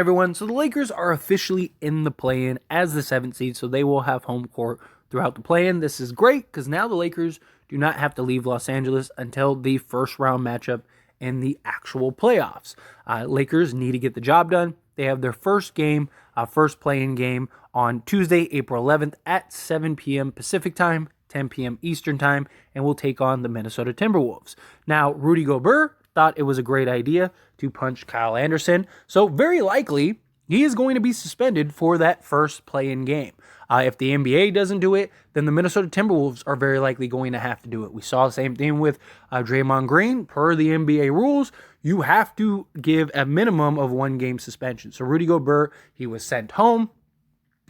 Everyone, so the Lakers are officially in the play-in as the 7th seed, so they will have home court throughout the play-in. This is great because now the Lakers do not have to leave Los Angeles until the first round matchup in the actual playoffs. Lakers need to get the job done. They have their first game, first play-in game on Tuesday, April 11th at 7 p.m. Pacific time, 10 p.m. Eastern time, and will take on the Minnesota Timberwolves. Now, Rudy Gobert thought it was a great idea to punch Kyle Anderson, so very likely he is going to be suspended for that first play-in game. If the NBA doesn't do it, then the Minnesota Timberwolves are very likely going to have to do it. We saw the same thing with Draymond Green. Per the NBA rules, you have to give a minimum of 1 game suspension. So Rudy Gobert, he was sent home.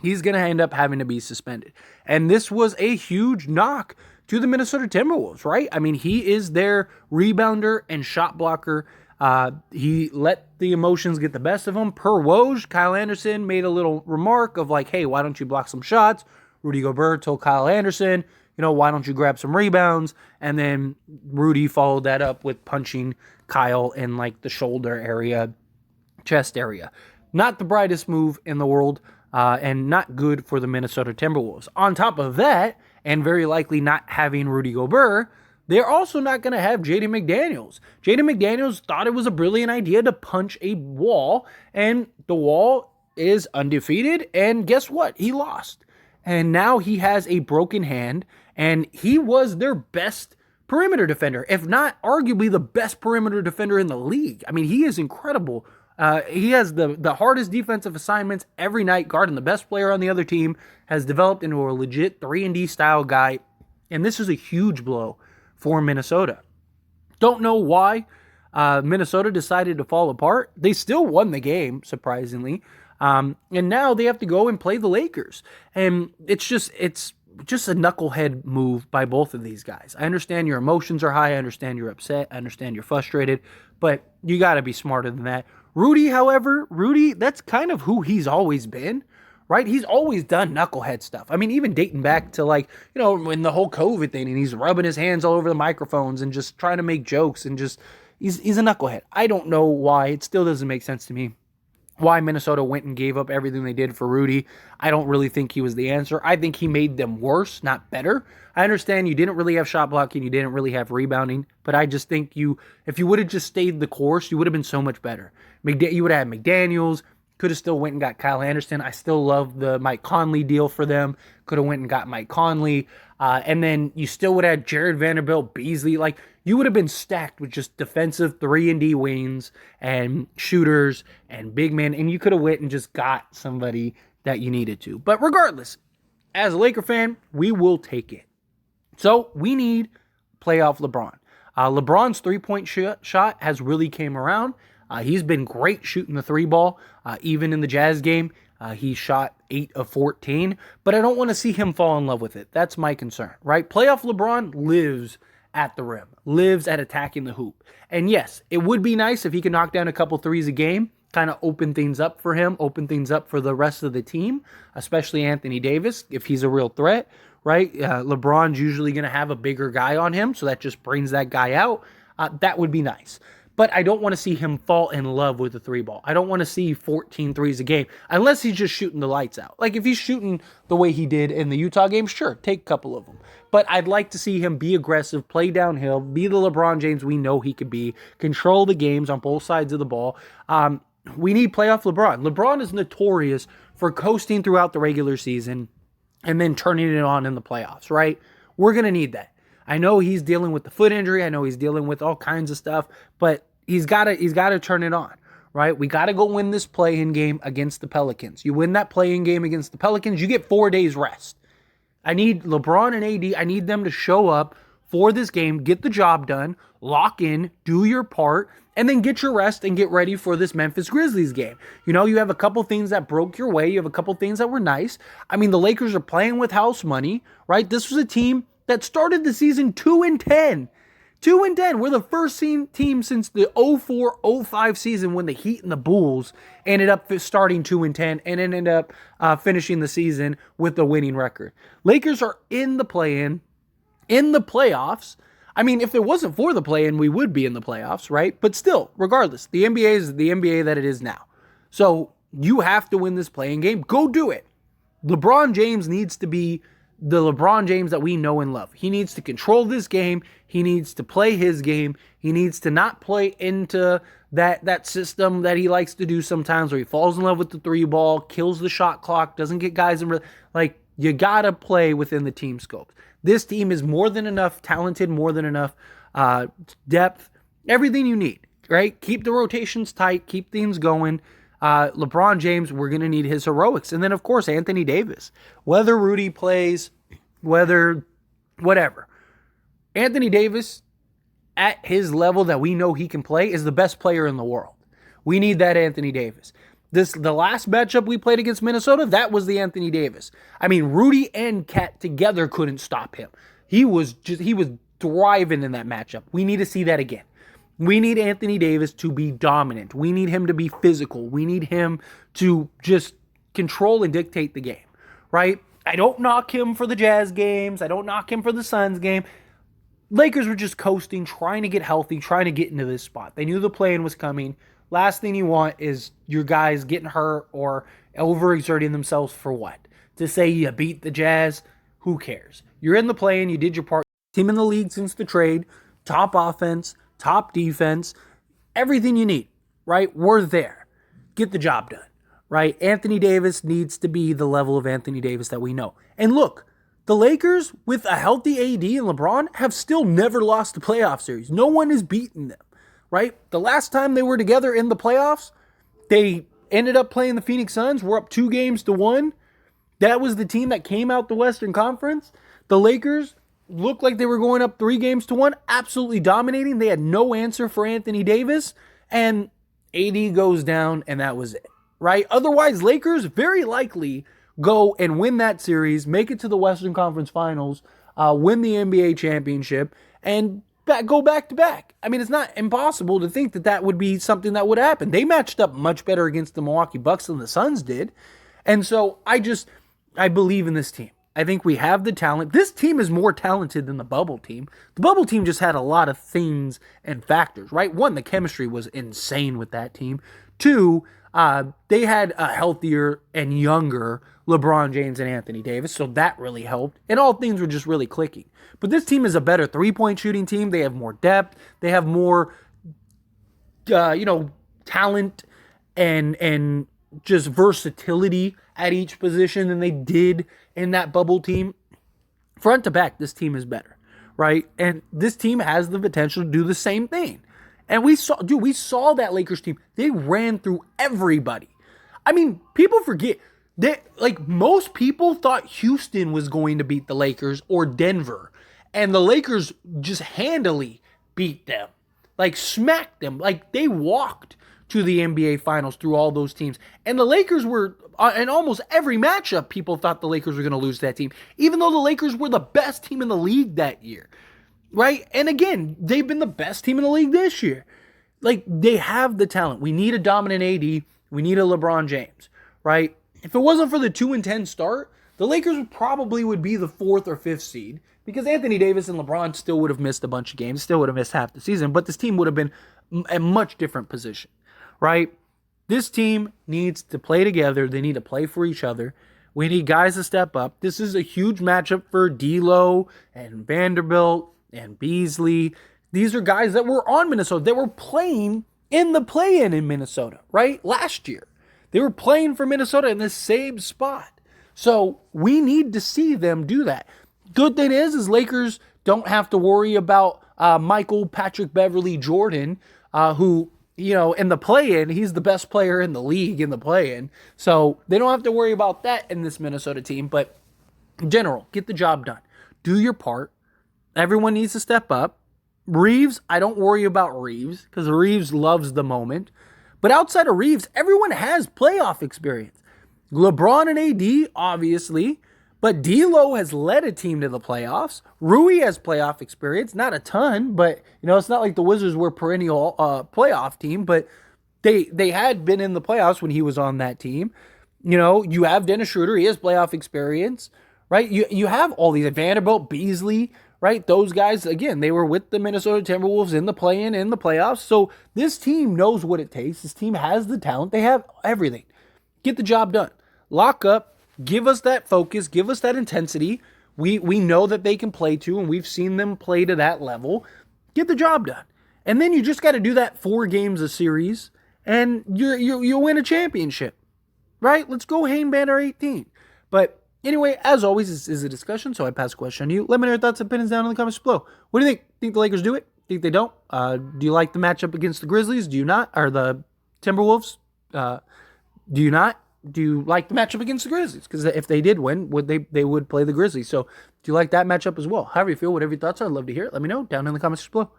He's going to end up having to be suspended. And this was a huge knock to the Minnesota Timberwolves, right? I mean, he is their rebounder and shot blocker. He let the emotions get the best of him. Per Woj, Kyle Anderson made a little remark of like, hey, why don't you block some shots? Rudy Gobert told Kyle Anderson, why don't you grab some rebounds? And then Rudy followed that up with punching Kyle in like the shoulder area, chest area. Not the brightest move in the world, and not good for the Minnesota Timberwolves. On top of that, and very likely not having Rudy Gobert, they're also not going to have Jaden McDaniels. Jaden McDaniels thought it was a brilliant idea to punch a wall, and the wall is undefeated, and guess what? He lost. And now he has a broken hand, and he was their best perimeter defender, if not arguably the best perimeter defender in the league. I mean, he is incredible. He has the hardest defensive assignments every night, guarding the best player on the other team, has developed into a legit 3-and-D style guy, and this is a huge blow for Minnesota. Don't know why Minnesota decided to fall apart. They still won the game, surprisingly, and now they have to go and play the Lakers, and it's just a knucklehead move by both of these guys. I understand your emotions are high, I understand you're upset, I understand you're frustrated, but you got to be smarter than that. Rudy, however, that's kind of who he's always been, right? He's always done knucklehead stuff. I mean, even dating back to when the whole COVID thing, and he's rubbing his hands all over the microphones and just trying to make jokes and just, he's a knucklehead. I don't know why. It still doesn't make sense to me why Minnesota went and gave up everything they did for Rudy. I don't really think he was the answer. I think he made them worse, not better. I understand you didn't really have shot blocking, you didn't really have rebounding, but I just think if you would have just stayed the course, you would have been so much better. You would have had McDaniels, could have still went and got Kyle Anderson. I still love the Mike Conley deal for them. Could have went and got Mike Conley. And then you still would have had Jared Vanderbilt, Beasley. Like, you would have been stacked with just defensive 3-and-D wings and shooters and big men. And you could have went and just got somebody that you needed to. But regardless, as a Laker fan, we will take it. So we need playoff LeBron. LeBron's three-point shot has really came around. He's been great shooting the 3-ball. Even in the Jazz game, he shot 8 of 14. But I don't want to see him fall in love with it. That's my concern, right? Playoff LeBron lives at the rim, lives at attacking the hoop. And yes, it would be nice if he could knock down a couple threes a game, kind of open things up for him, open things up for the rest of the team, especially Anthony Davis, if he's a real threat, right? LeBron's usually going to have a bigger guy on him, so that just brings that guy out. That would be nice. But I don't want to see him fall in love with the 3-ball. I don't want to see 14 threes a game, unless he's just shooting the lights out. Like, if he's shooting the way he did in the Utah game, sure, take a couple of them. But I'd like to see him be aggressive, play downhill, be the LeBron James we know he could be, control the games on both sides of the ball. We need playoff LeBron. LeBron is notorious for coasting throughout the regular season and then turning it on in the playoffs, right? We're going to need that. I know he's dealing with the foot injury. I know he's dealing with all kinds of stuff, but he's got to turn it on, right? We got to go win this play-in game against the Pelicans. You win that play-in game against the Pelicans, you get 4 days rest. I need LeBron and AD, I need them to show up for this game, get the job done, lock in, do your part, and then get your rest and get ready for this Memphis Grizzlies game. You have a couple things that broke your way. You have a couple things that were nice. I mean, the Lakers are playing with house money, right? This was a team that started the season 2-10. 2-10. We're the first team since the 04-05 season when the Heat and the Bulls ended up starting 2-10 and ended up finishing the season with a winning record. Lakers are in the play-in, in the playoffs. I mean, if it wasn't for the play-in, we would be in the playoffs, right? But still, regardless, the NBA is the NBA that it is now. So You have to win this playing game. Go do it. LeBron James needs to be the LeBron James that we know and love. He needs to control this game. He needs to play his game. He needs to not play into that system that he likes to do sometimes where he falls in love with the three ball, kills the shot clock, doesn't get guys in. Like, you got to play within the team scope. This team is more than enough talented, more than enough depth, everything you need, right? Keep the rotations tight, keep things going. LeBron James, we're going to need his heroics. And then, of course, Anthony Davis. Whether Rudy plays, whether whatever. Anthony Davis, at his level that we know he can play, is the best player in the world. We need that Anthony Davis. The last matchup we played against Minnesota, that was the Anthony Davis. I mean, Rudy and Cat together couldn't stop him. He was thriving in that matchup. We need to see that again. We need Anthony Davis to be dominant. We need him to be physical. We need him to just control and dictate the game, right? I don't knock him for the Jazz games. I don't knock him for the Suns game. Lakers were just coasting, trying to get healthy, trying to get into this spot. They knew the play-in was coming. Last thing you want is your guys getting hurt or overexerting themselves for what? To say you beat the Jazz? Who cares? You're in the play-in. You did your part. Team in the league since the trade. Top offense. Top defense, everything you need, right? We're there. Get the job done, right? Anthony Davis needs to be the level of Anthony Davis that we know. And look, the Lakers, with a healthy AD and LeBron, have still never lost a playoff series. No one has beaten them, right? The last time they were together in the playoffs, they ended up playing the Phoenix Suns. We're up 2-1. That was the team that came out the Western Conference. The Lakers looked like they were going up 3-1, absolutely dominating. They had no answer for Anthony Davis, and AD goes down, and that was it, right? Otherwise, Lakers very likely go and win that series, make it to the Western Conference Finals, win the NBA championship, and go back-to-back. I mean, it's not impossible to think that would be something that would happen. They matched up much better against the Milwaukee Bucks than the Suns did, and so I believe in this team. I think we have the talent. This team is more talented than the bubble team. The bubble team just had a lot of things and factors, right? One, the chemistry was insane with that team. Two, they had a healthier and younger LeBron James and Anthony Davis, so that really helped. And all things were just really clicking. But this team is a better three-point shooting team. They have more depth. They have more, talent and just versatility at each position than they did in that bubble team. Front to back, this team is better, right? And this team has the potential to do the same thing. And we saw that Lakers team. They ran through everybody. I mean, people forget that, like, most people thought Houston was going to beat the Lakers or Denver, and the Lakers just handily beat them, like smacked them, like they walked to the NBA Finals through all those teams. And the Lakers were, in almost every matchup, people thought the Lakers were going to lose that team, even though the Lakers were the best team in the league that year, right? And again, they've been the best team in the league this year. Like, they have the talent. We need a dominant AD. We need a LeBron James, right? If it wasn't for the 2-10 start, the Lakers probably would be the 4th or 5th seed because Anthony Davis and LeBron still would have missed a bunch of games, still would have missed half the season, but this team would have been a much different position. Right? This team needs to play together. They need to play for each other. We need guys to step up. This is a huge matchup for D'Lo and Vanderbilt and Beasley. These are guys that were on Minnesota. They were playing in the play-in in Minnesota, right? Last year. They were playing for Minnesota in the same spot. So we need to see them do that. Good thing is Lakers don't have to worry about Michael Patrick Beverly Jordan, who, in the play-in, he's the best player in the league in the play-in. So they don't have to worry about that in this Minnesota team. But in general, get the job done. Do your part. Everyone needs to step up. Reeves, I don't worry about Reeves because Reeves loves the moment. But outside of Reeves, everyone has playoff experience. LeBron and AD, obviously. But D'Lo has led a team to the playoffs. Rui has playoff experience, not a ton, but it's not like the Wizards were perennial playoff team, but they had been in the playoffs when he was on that team. You have Dennis Schroeder, he has playoff experience, right? You have all these Vanderbilt, Beasley, right? Those guys, again, they were with the Minnesota Timberwolves in the playoffs. So this team knows what it takes. This team has the talent. They have everything. Get the job done. Lock up. Give us that focus. Give us that intensity. We know that they can play to, and we've seen them play to that level. Get the job done. And then you just got to do that 4 games a series, and you'll win a championship. Right? Let's go Hane Banner 18. But anyway, as always, this is a discussion, so I pass the question to you. Let me know your thoughts and opinions down in the comments below. What do you think? Think the Lakers do it? Think they don't? Do you like the matchup against the Grizzlies? Do you not? Or the Timberwolves? Do you not? Do you like the matchup against the Grizzlies? Because if they did win, they would play the Grizzlies. So do you like that matchup as well? However you feel, whatever your thoughts are, I'd love to hear it. Let me know down in the comments below.